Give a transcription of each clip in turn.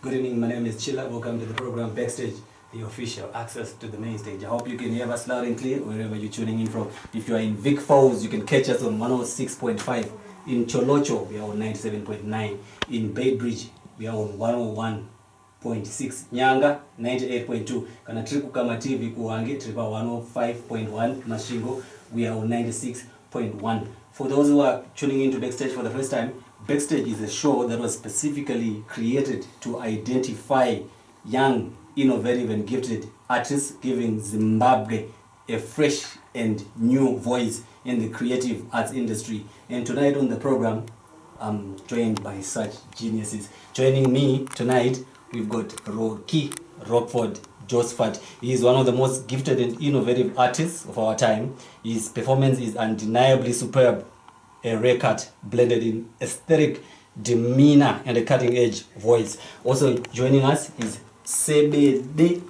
Good evening, my name is Tshila. Welcome to the program Backstage, the official access to the main stage. I hope you can hear us loud and clear wherever you're tuning in from. If you are in Vic Falls, you can catch us on 106.5. In Cholocho, we are on 97.9. In Bay Bridge, we are on 101.6. Nyanga, 98.2. Kana triku kama TV kuwangi, tripa 105.1. Mashingo, we are on 96.1. For those who are tuning in to Backstage for the first time, Backstage is a show that was specifically created to identify young, innovative and gifted artists, giving Zimbabwe a fresh and new voice in the creative arts industry. And tonight on the program, I'm joined by such geniuses. Joining me tonight, we've got Roki Rockford Josephat. He is one of the most gifted and innovative artists of our time. His performance is undeniably superb. A record blended in aesthetic demeanor and a cutting-edge voice. Also joining us is Sebede.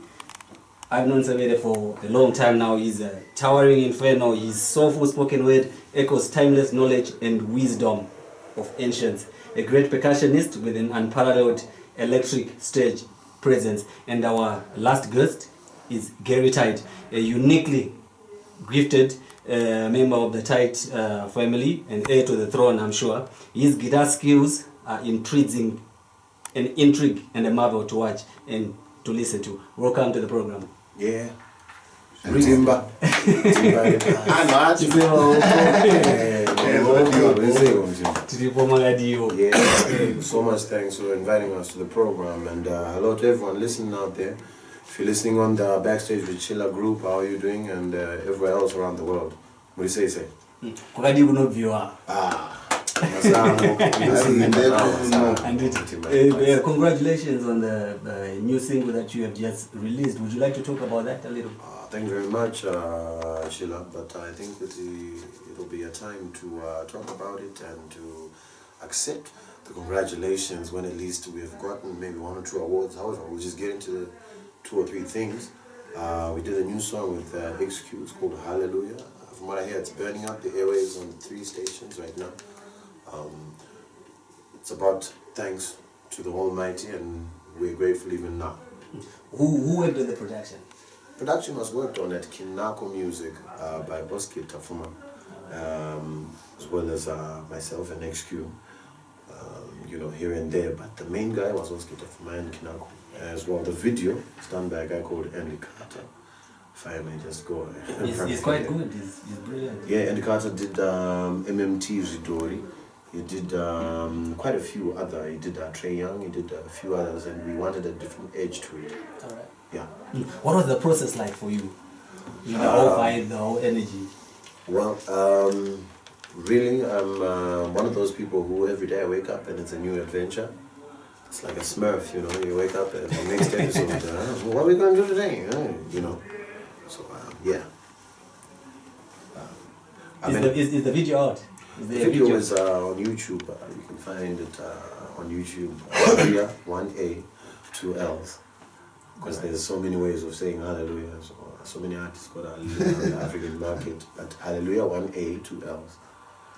I've known Sebede for a long time now. He's a towering inferno. His soulful spoken word echoes timeless knowledge and wisdom of ancients. A great percussionist with an unparalleled electric stage presence. And our last guest is Gary Tite, a uniquely gifted member of the Tite family and heir to the throne, I'm sure. His guitar skills are intriguing and a marvel to watch and to listen to. Welcome to the program. Yeah. Timba. So much thanks for inviting us to the program, and hello to everyone listening out there. If you're listening on the Backstage with Tshila group, how are you doing? And everywhere else around the world. What do you say? Congratulations on the new single that you have just released. Would you like to talk about that a little? Thank you very much, Tshila. But I think that it'll be a time to talk about it and to accept the congratulations when at least we have gotten maybe 1 or 2 awards. However, we'll just get into the 2 or 3 things. We did a new song with XQ. It's called Hallelujah. From what I hear, it's burning up the airwaves on 3 stations right now. It's about thanks to the Almighty, and we're grateful even now. Who worked on the production? Production was worked on at Kinako Music by Oski Tafuma, as well as myself and XQ, here and there. But the main guy was Oski Tafuma and Kinako. As well, the video is done by a guy called Andy Carter. If I may just go. He's quite good. He's brilliant. Yeah, Andy Carter did MMT Zidori. He did quite a few other. He did Trey Young. He did a few others, and we wanted a different edge to it. All right. Yeah. What was the process like for you? The whole vibe, the whole energy. Well, really, I'm one of those people who every day I wake up and it's a new adventure. It's like a Smurf, you wake up and the next episode, what are we going to do today? So, yeah. Is the video out? The video is on YouTube. You can find it on YouTube. Hallelujah, 1A, 2 L's. Because there's so many ways of saying hallelujah. So many artists got hallelujah in the African market. But hallelujah, 1A, 2 L's.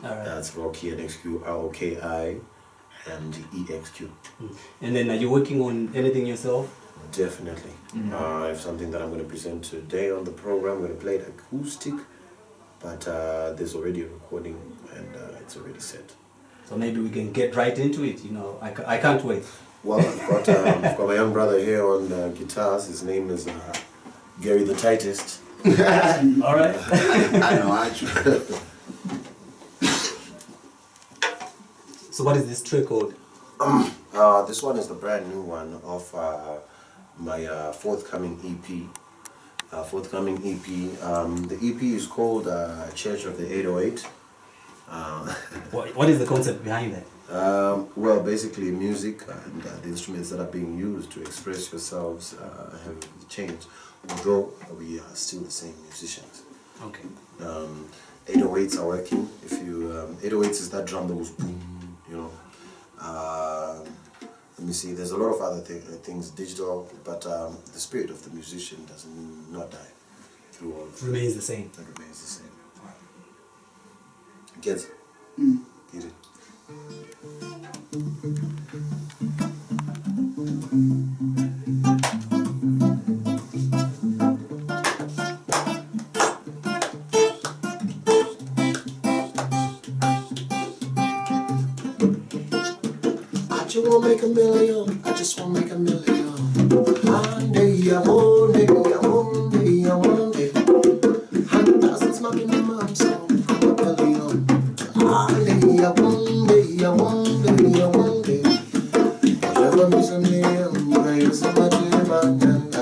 All right. That's Roki and XQ, ROKI. And EXQ. And then are you working on anything yourself? Definitely. I have something that I'm going to present today on the program. I'm going to play it acoustic, but there's already a recording and it's already set. So maybe we can get right into it. I can't wait. Well, I've got my young brother here on guitars. His name is Gary the Tightest. All right. I know, actually. So what is this track called? This one is the brand new one of my forthcoming EP. The EP is called Church of the 808. What is the concept behind that? Well, basically music and the instruments that are being used to express yourselves have changed, although we are still the same musicians. Okay. 808s are working. If you 808s is that drum that goes boom. Let me see, there's a lot of other things digital, but the spirit of the musician does not die through all of it. Remains the same. It remains the same. Get it? Get it? I just wanna make a million. I just wanna make a million. One day, one day, one day, one day. 100,000 smacking my mom, so I'm a billion. One day, one day, one day, one day. I never miss a million. I use so much in my hand.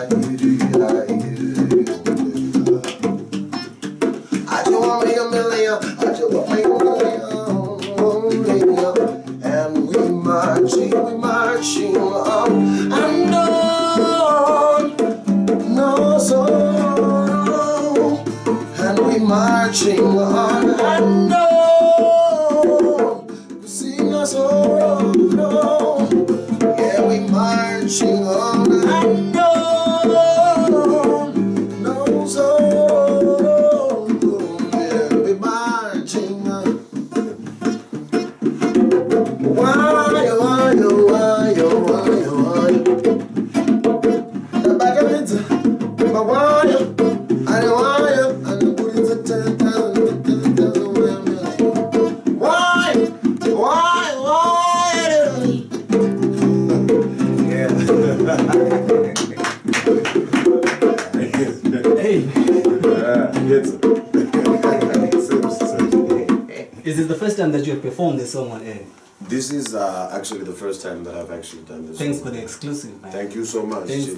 I just wanna make a million. I just wanna make a million. And we marching on and on, no so. And we marching on and on, sing a song, yeah, we marching on and on, no so, yeah, we marching on. Why? The back of it, my wire, I don't wire, and put it to 10,000, why? Yeah. Hey. Yes. Is this the first time that you have performed this song on air? This is actually the first time that I've actually done this. Thanks for the exclusive, man. Thank you so much. Thanks.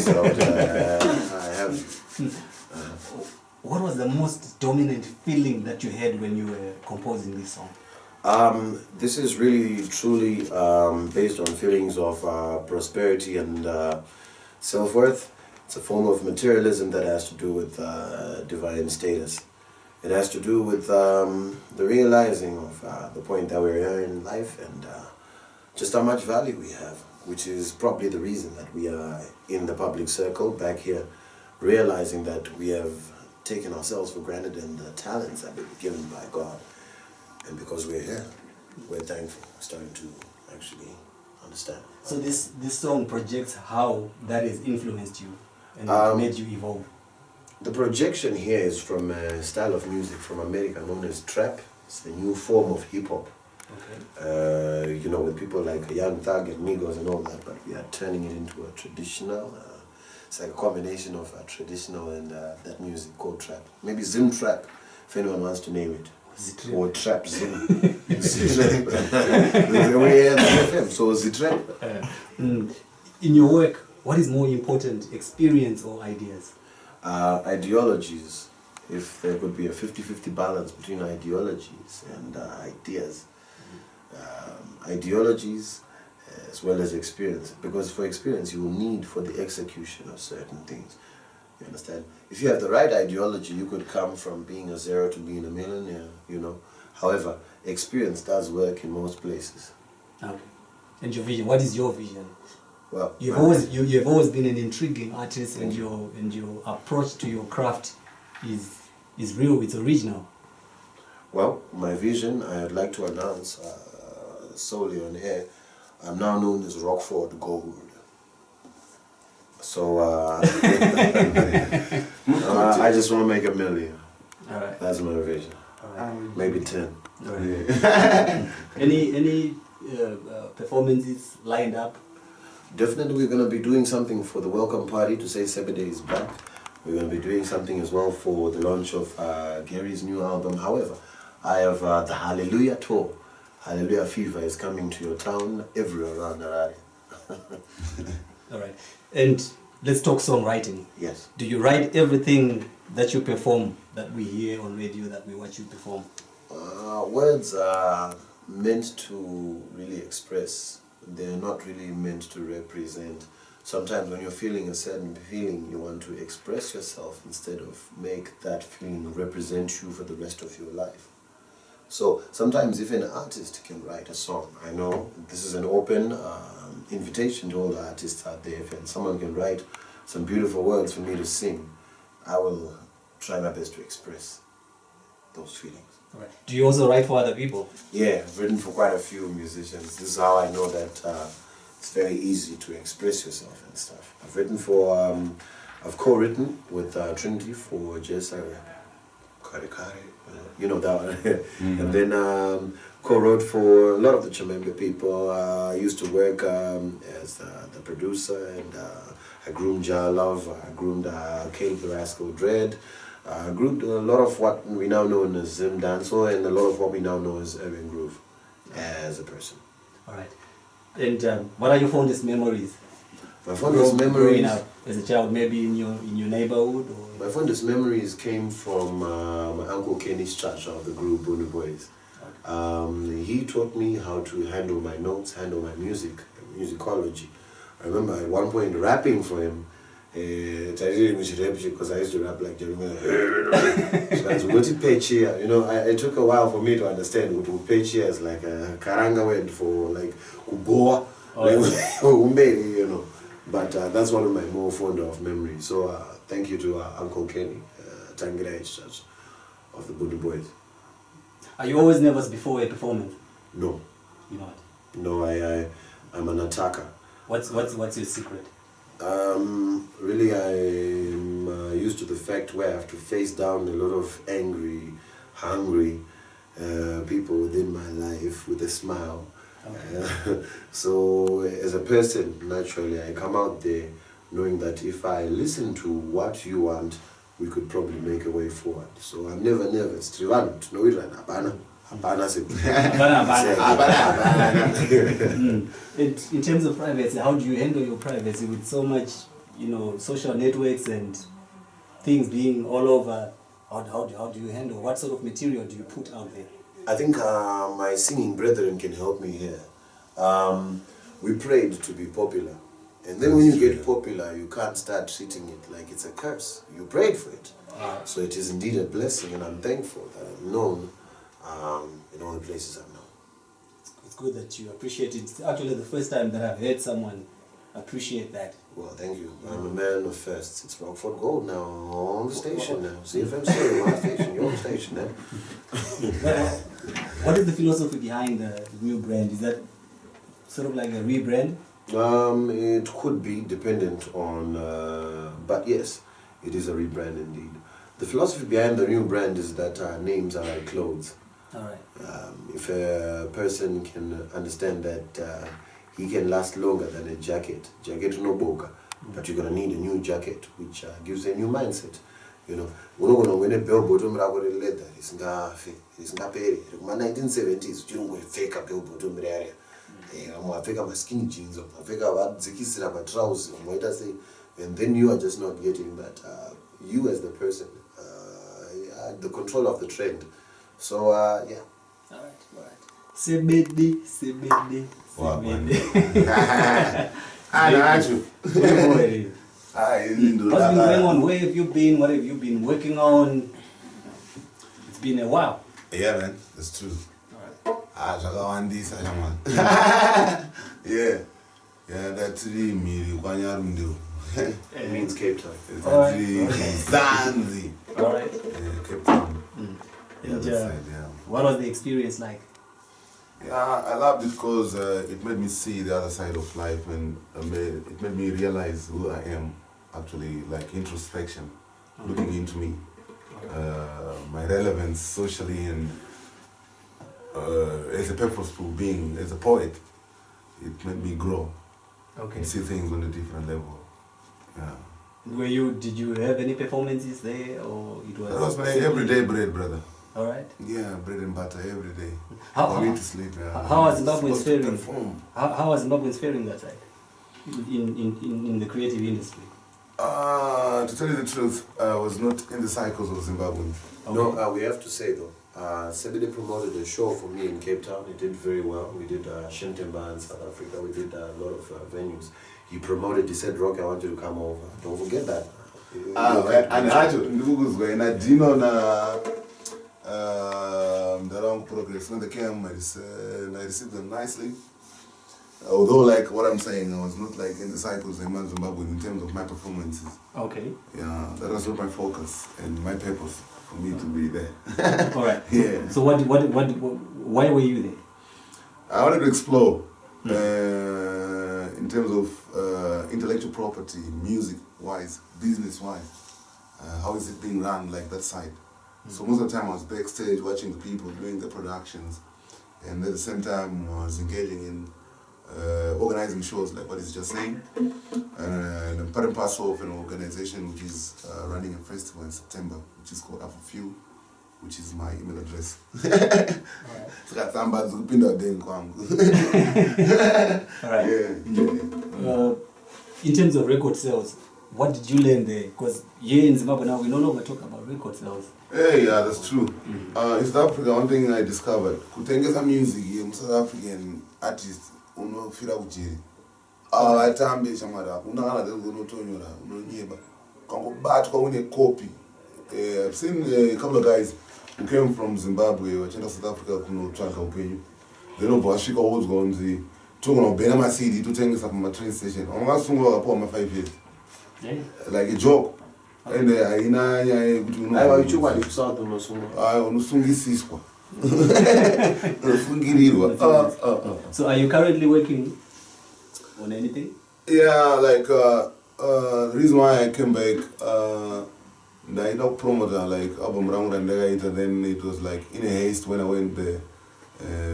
I have. What was the most dominant feeling that you had when you were composing this song? This is really truly based on feelings of prosperity and self-worth. It's a form of materialism that has to do with divine status. It has to do with the realizing of the point that we're here in life and just how much value we have, which is probably the reason that we are in the public circle back here, realizing that we have taken ourselves for granted and the talents that we've been given by God. And because we're here, we're thankful, starting to actually understand. So this song projects how that has influenced you and made you evolve. The projection here is from a style of music from America known as trap. It's a new form of hip-hop. Okay. You know, with people like Young Thug and Migos and all that, but we are turning it into a traditional, it's like a combination of traditional and that music called trap. Maybe Zim Trap, if anyone wants to name it. Or Trap Zim. ZiFM, so ZiFM. In your work, what is more important, experience or ideas? Ideologies. If there could be a 50-50 balance between ideologies and ideas. Ideologies as well as experience, because for experience you will need for the execution of certain things. You understand? If you have the right ideology, you could come from being a zero to being a millionaire, you know. However, experience does work in most places. Okay. And your vision, what is your vision? Well, you've always been an intriguing artist, and your approach to your craft is real, it's original. Well, my vision, I'd like to announce solely on air, I'm now known as Rockford Gold. So I just want to make $1 million. All right. That's my vision. Maybe 10. All right. Yeah. Any performances lined up? Definitely we're going to be doing something for the welcome party to say Sebede is back. We're going to be doing something as well for the launch of Gary's new album. However, I have the Hallelujah tour. Hallelujah Fever is coming to your town, everywhere around Harare. All right. And let's talk songwriting. Yes. Do you write everything that you perform, that we hear on radio, that we watch you perform? Words are meant to really express. They're not really meant to represent. Sometimes when you're feeling a certain feeling, you want to express yourself instead of make that feeling represent you for the rest of your life. So sometimes if an artist can write a song, I know this is an open invitation to all the artists out there. If someone can write some beautiful words for me to sing, I will try my best to express those feelings. All right. Do you also write for other people? Yeah, I've written for quite a few musicians. This is how I know that it's very easy to express yourself and stuff. I've written for, I've co-written with Trinity for Jessa Kare Kare, you know that one. And then co-wrote for a lot of the Chamembe people. I used to work as the producer, and I groomed Ja Love, I groomed Kale the Rascal Dread. I groomed a lot of what we now know as Zim Dancehall, and a lot of what we now know as Urban Groove as a person. All right. And what are your fondest memories? My fondest memories, growing up as a child, maybe in your neighborhood? Or? My fondest memories came from my Uncle Kenny's church of the group Bundu Boys. Okay. He taught me how to handle my notes, handle my music, musicology. I remember at one point rapping for him. Because I used to rap like Jeremiah. You know, it took a while for me to understand what pechia is, like a karanga word for like uboa, you know. But that's one of my more fond of memories. So thank you to Uncle Kenny, Tangira Church of the Bundu Boys. Are you always nervous before a performance? No. You're not? No, I'm an attacker. What's your secret? Really, I'm used to the fact where I have to face down a lot of angry, hungry people within my life with a smile. Okay. So as a person, naturally, I come out there knowing that if I listen to what you want, we could probably make a way forward. So I'm never nervous. In terms of privacy, how do you handle your privacy with so much, you know, social networks and things being all over? How do you handle? What sort of material do you put out there? I think my singing brethren can help me here. We prayed to be popular. And then when you get popular, you can't start treating it like it's a curse. You prayed for it. So it is indeed a blessing, and I'm thankful that I'm known in all the places I'm known. It's good that you appreciate it. It's actually the first time that I've heard someone appreciate that. Well, thank you. I'm a man of firsts. It's Rockford Gold now, on the station now. ZiFM stereo, on the station, you're on the station now. What is the philosophy behind the new brand? Is that sort of like a rebrand? It could be dependent on, but yes, it is a rebrand indeed. The philosophy behind the new brand is that names are like clothes. All right. If a person can understand that he can last longer than a jacket no boga, but you're gonna need a new jacket which gives a new mindset. You know, when a bell bottom rubber leather, it's not 1970s, you don't wear fake a bell bottom area. I pick up my skinny jeans, I pick up my trousers, and then you are just not getting that. You as the person, the control of the trend. So yeah. All right. Sebede. What been going on? Where have you been? What have you been working on? It's been a while. Yeah, man, that's true. Yeah, that's really me. It means Cape Town. It's actually Zanzi. All right. Yeah, Cape Town. And, yeah. What was the experience like? Yeah, I loved it because it made me see the other side of life, and it made me realize who I am, actually, like introspection, looking into me, my relevance socially, and as a purposeful being, as a poet, it made me grow. Okay. And see things on a different level. Yeah. Did you have any performances there, or it was? That was my everyday bread, brother. All right. Yeah, bread and butter every day. Going to sleep. How was Zimbabweans faring? How was Zimbabweans faring that side? In the creative industry? To tell you the truth, I was not in the cycles of Zimbabweans. Okay. No, we have to say though, Sebede promoted a show for me in Cape Town. It did very well. We did Shintemba in South Africa. We did a lot of venues. He promoted, he said, Roki, I want you to come over. Don't forget that. The wrong progress. When they came, I received them nicely. Although, like what I'm saying, I was not like in the cycles in Zimbabwe in terms of my performances. Okay. Yeah, that was not my focus and my purpose for me to be there. All right. Yeah. So why were you there? I wanted to explore terms of intellectual property, music-wise, business-wise, how is it being run, like that side. So most of the time I was backstage watching the people doing the productions, and at the same time I was engaging in organizing shows like what he's just saying. And I'm part and parcel of an organization which is running a festival in September, which is called Afro, which is my email address. Alright. In terms of record sales, what did you learn there? Because here in Zimbabwe now we no longer talk about record sales. Yeah, that's true. In South Africa, one thing I discovered, kutengesa music here, South African artists, unofira kujiri. Atambe chamara, unangana unotonyora, unonyeba. Kangobatwa une copy. I've seen a couple of guys who came from Zimbabwe, wachenda South Africa kunotsvaga upenyu. Then vasvika wodzonzi tokunobhena masidi totengesa pama train station. Vangasungwa vakapuwa ma 5 years. Like a joke. And haina nyaya yekuti unochukwa South unosungwa. Unosungisiswa. Unosungirirwa. So are you currently working on anything? Yeah, like the reason why I came back, I know promoter like album round and then it was like in a haste when I went there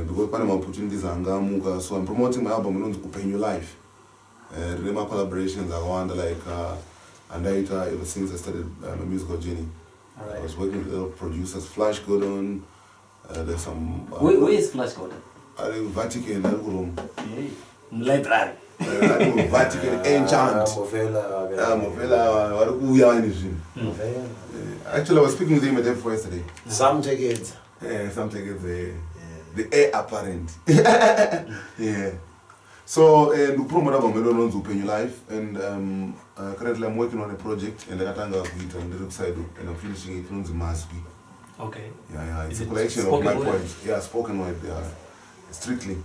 because Panama opportunities are ngamuka, so I'm promoting my album on Open Your Life. My collaborations I want like and ever since I started my musical journey. Alright. I was working with other producers, Flash Gordon. There's some. Where is Flash Gordon? Vatican, Rome. Library. Vatican Enchant. Actually, I was speaking with him at F4 yesterday. Some take it. Yeah, some take it. The air apparent. Yeah. So, the promote album runs Open Your Life, and currently I'm working on a project, and I got on the side, and I'm finishing it on the mask. Okay. Yeah, it's a collection of my poems. Yeah, spoken word. Yeah, strictly.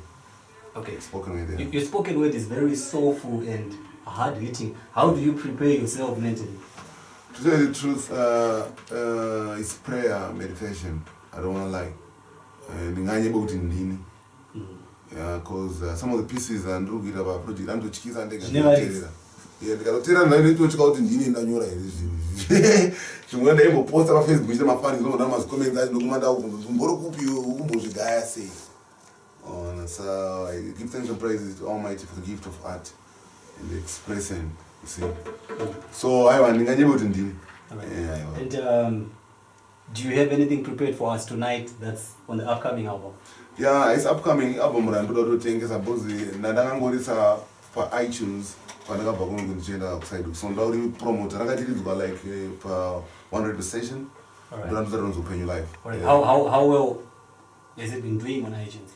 Okay. Spoken word. Yeah. Your spoken word is very soulful and hard hitting. How do you prepare yourself mentally? To tell you the truth, it's prayer, meditation. I don't want to lie. Yeah, because some of the pieces and do get about project and to chickens and they can never yeah, they got to need to check out in the Nanyura. She went able to post on Facebook, which my fans know that must comment that no matter who guy say. So I give thanks and praises to Almighty for the gift of art and the expression, you see. So I want to able to do. And do you have anything prepared for us tonight that's on the upcoming album? Yeah, it's upcoming album and I think it's supposed to for iTunes. So now we promote like per 100 station. Alright. Open Your Life. Alright. How well has it been doing on iTunes?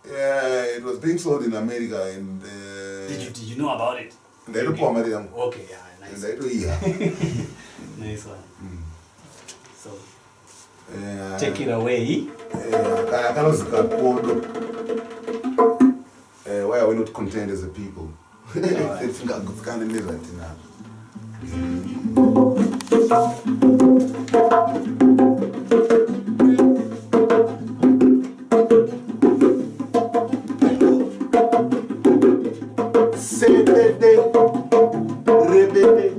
Yeah, it was being sold in America and did you know about it? Okay, yeah, nice. Nice one. So take it away. Why are we not content as a people? It's kind of right now. Sebede, Rebranding.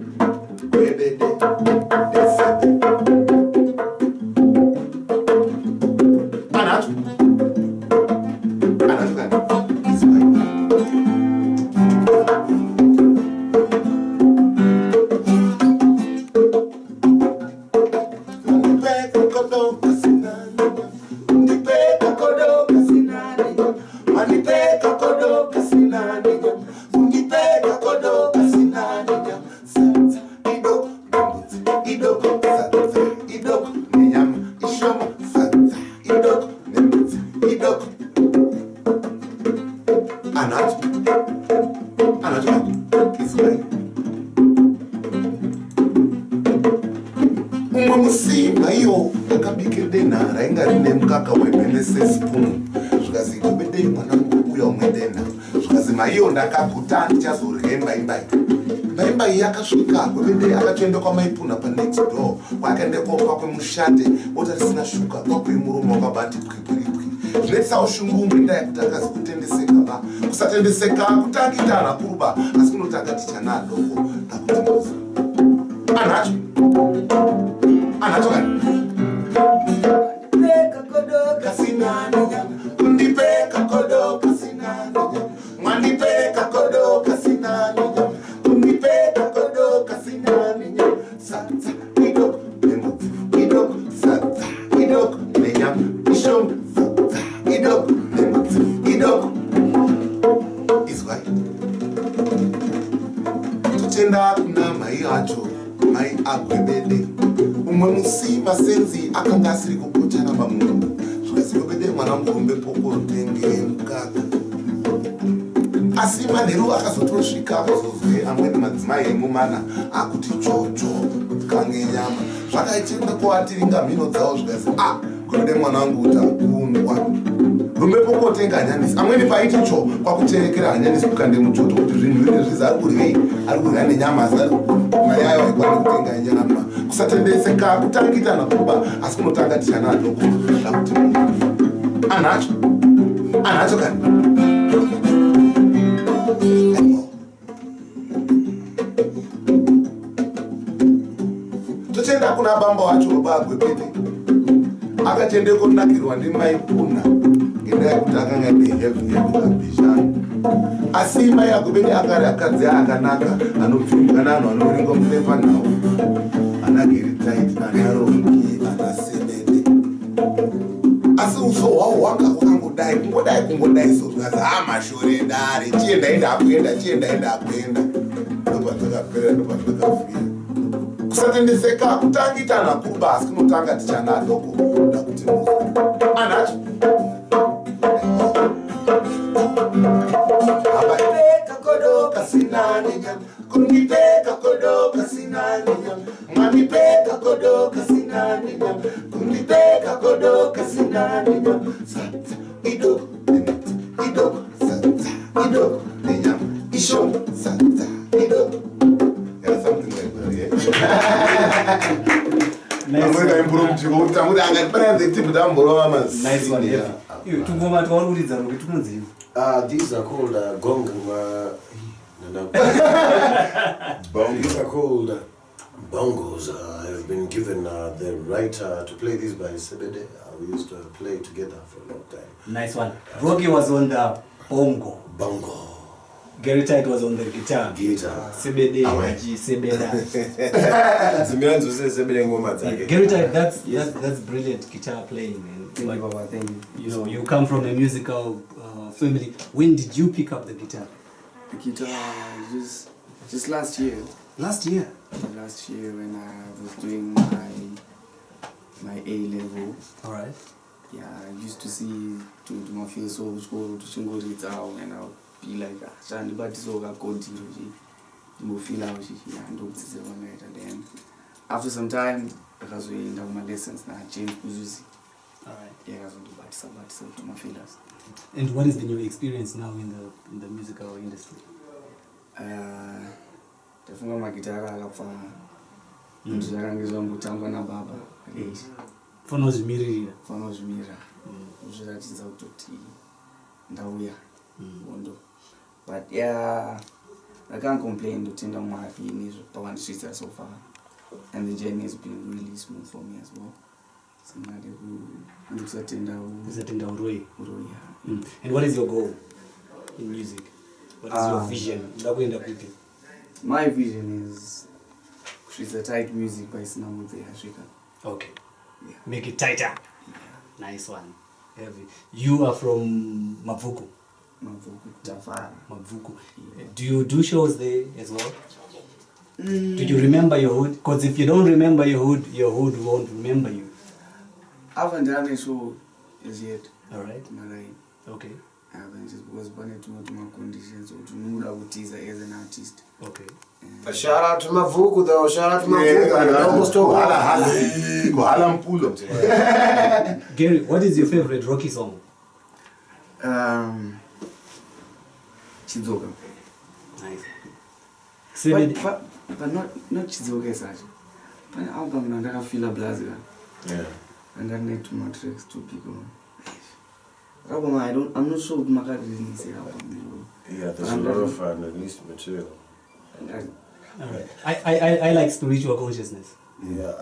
Yakasvika kwende akatoenda kwamaipuna pa next door kwakaende kopa kwemushate wotarisina shuka kwakuimurume wakabati kwikwi Letsa ushungu ngenda yakutaka sikutendeseka ba. Kusatendeseka kutangitana kuruba asi kunotanga tichana doko takuti anacho kani peka kodoka sinanya undipeka kodoka sinanya mwandipeka kodoka sinanya undipeka kodoka sinanya sata idok idok sata idok lenyam ishom sata idok idok is right tutenda kuna mai acho mai agwebede umwe musima senzi akanga asiri kupotana pamunhu zvekazibebede mwana murumbe poko rutenge mukaka asi manheru akazotosvika akazozwe amweni madzimai emumana akuti chocho kange nyama zvakaitenda kuatiringa mhino dzavo zvikazi kunode mwana wangu kuti akundwa rumbe pokotenga hanyanisi amweni paiti cho kwakuterekera hanyanisi kukande muchoto kuti zvinhu ine zvizi ari kurya nenyama asi mari yayo aikwane kutenga nyama kusatendeseka kutangitana kuba asi kunotanga tichana adoko akuti anacho kani tochenda kuna bamba wacho bagwepete akatende kunakirwa ndimaipuna ngendaa yekuti akanga nehevi ambishani asi mai agwepete akari akadzi akanaka anopfimwa nanhu anoringa munepa nhau ana guitarist ana Roki ana Sebede asi uso hwawo hwanga hwakangodai kungodai sozvazi mashore dare chienda kuenda ndopadzakapera ndopadzakafira kusatendeseka kutangitana kuba asi kunotanga tichana adoko ndakuti anacho abapeka kodoka sinaninya kunipeka kodoka sinaninya mwanipeka kodoka sinaninya kunipeka kodoka sinaninya sata idok sata idok ninyam ishom sata idok. Something like that, yeah. Nice one, yeah. These are called gong. These are called bongos. I've been given the right to play these by Sebede. We used to play together for a long time. Nice one. Roki was on the bongo. Guitarist was on the guitar. Sebede, Sebede. Guitarist, that's brilliant guitar playing. Thank you. You know, you come from a musical family. When did you pick up the guitar? The guitar just last year. Last year? Last year when I was doing my A level. Alright. Yeah, I used to see to my field so school to single it out and I'll be like Shani but so I continue to feel out and do this one night and then after some time because we end up my lessons now I changed position. Alright. Yeah, I was on the bad so to my feelers. And what has been your experience now in the musical industry? Definitely my guitar akafana. Ndizarangizwa ngutangwa na baba. Fonozvimirira. Uzviratidza kuti ndauya wondo. But yeah, I can't complain ndotenda Mwari nezvo pawandisvitsa so far. And the journey has been really smooth for me as well. And what is your goal in music? What is your vision? My vision is she's a tight music by Sinamute Africa. Okay. Yeah. Make it tighter. Yeah. Nice one. Heavy. You are from Mavuku. Tafara. Mavuku. Yeah. Do you do shows there as well? Do you remember your hood? Because if you don't remember your hood won't remember you. I haven't done a show as yet. Alright. Okay. I haven't just because I need to know my conditions or to know how to tease as an artist. Okay. Shout out to Mavuku though, shout out to Mavuku. Gary, what is your favorite Roki song? Chizoga. Nice. But not Chizoga as such. But the album I feel a blazer. Yeah. And I need to my tracks to pick on. I'm not sure what my is. Yeah, there's a lot of unreleased material. I like spiritual consciousness. Yeah.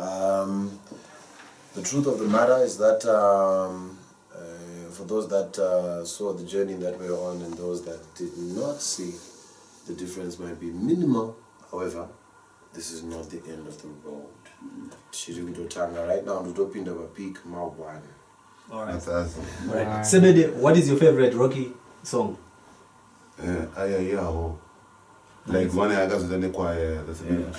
The truth of the matter is that for those that saw the journey that we're on and those that did not see, the difference might be minimal. However, this is not the end of the road. Right now, I'm dropping a peak Mawban. Alright. That's awesome. Alright. Sebede, what is your favorite Roki song? Like one I got in the choir. That's a big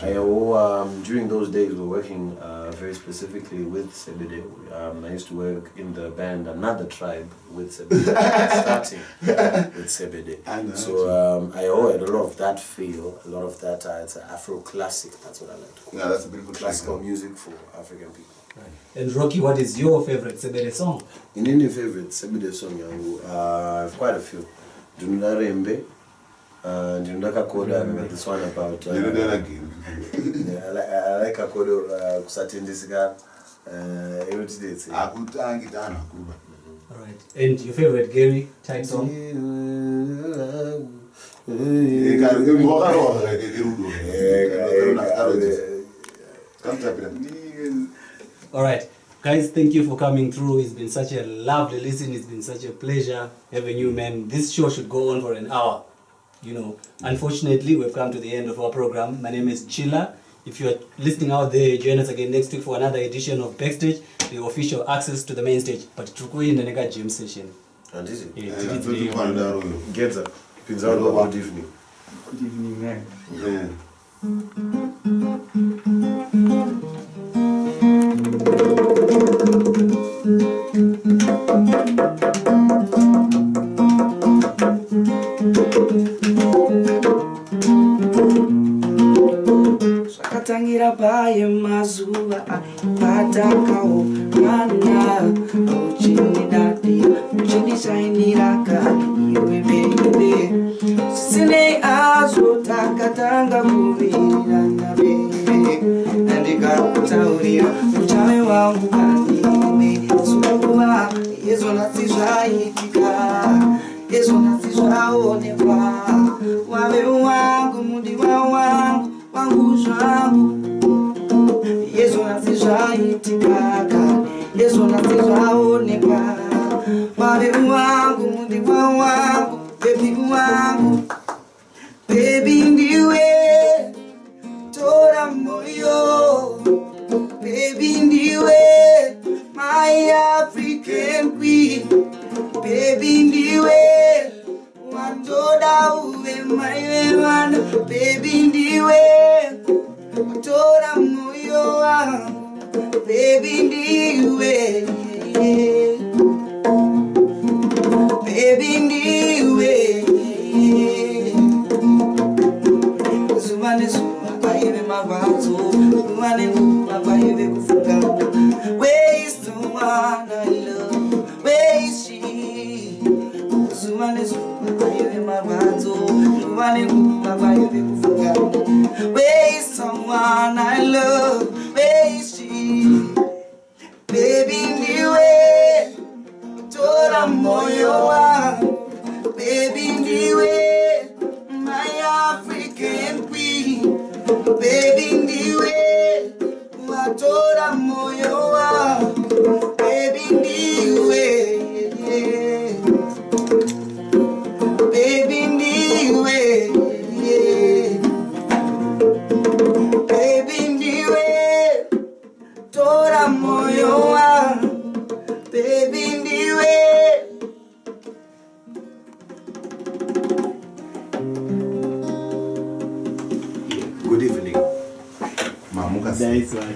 During those days, we were working very specifically with Sebede. I used to work in the band Another Tribe with Sebede, starting with Sebede. So I had a lot of that feel, a lot of that. It's an Afro classic. That's what I like to call it. Yeah, that's a beautiful classical music for African people. Right. And Roki, what is your favorite Sebede song? In any favorite Sebede song, I have quite a few. Dunula Rembe. This one about I like a code Kusatindisika. Alright. And your favorite Gary type song? Alright. Guys, thank you for coming through. It's been such a lovely listen. It's been such a pleasure having you, man. This show should go on for an hour. You know, unfortunately, we've come to the end of our program. My name is Tshila. If you're listening out there, join us again next week for another edition of Backstage, the official access to the main stage. But Trukui in the next gym session. And is it? Yeah, Get up. Good evening. Good evening, man. Yeah. Tangira baye mazuva patakawo mana uchini dadi uchini shainira kani iwe baby sine azo takatanga kuvirana baby andikakutaurira uchave wangu kani iwe zuva yezo nasizvaitika yezo nasizvaonekwa wave wangu mudiwa wangu wangu zvangu yezo nasizvaitika yezo nasizvaonekwa wave wangu mudiwa wangu bebi wangu bebi ndiwe tora moyo bebi ndiwe my African queen bebi ndiwe wandoda uve maiwe vana bebi ndiwe tora moyo wangu bebi ndiwe bebi ndiwe zuva nezuva kwaive marwadzo zuva nenguva kwaive kufungana where is the one I love where is she zuva nezuva kwaive marwadzo zuva nenguva kwaive kufungana where is someone I love where is she baby ndiwe tora moyo wangu baby ndiwe my African queen baby ndiwe watora moyo wangu baby ndiwe baby ndiwe baby ndiwe tora moyo wangu baby ndiwe Good evening. Mamuka. Nice one.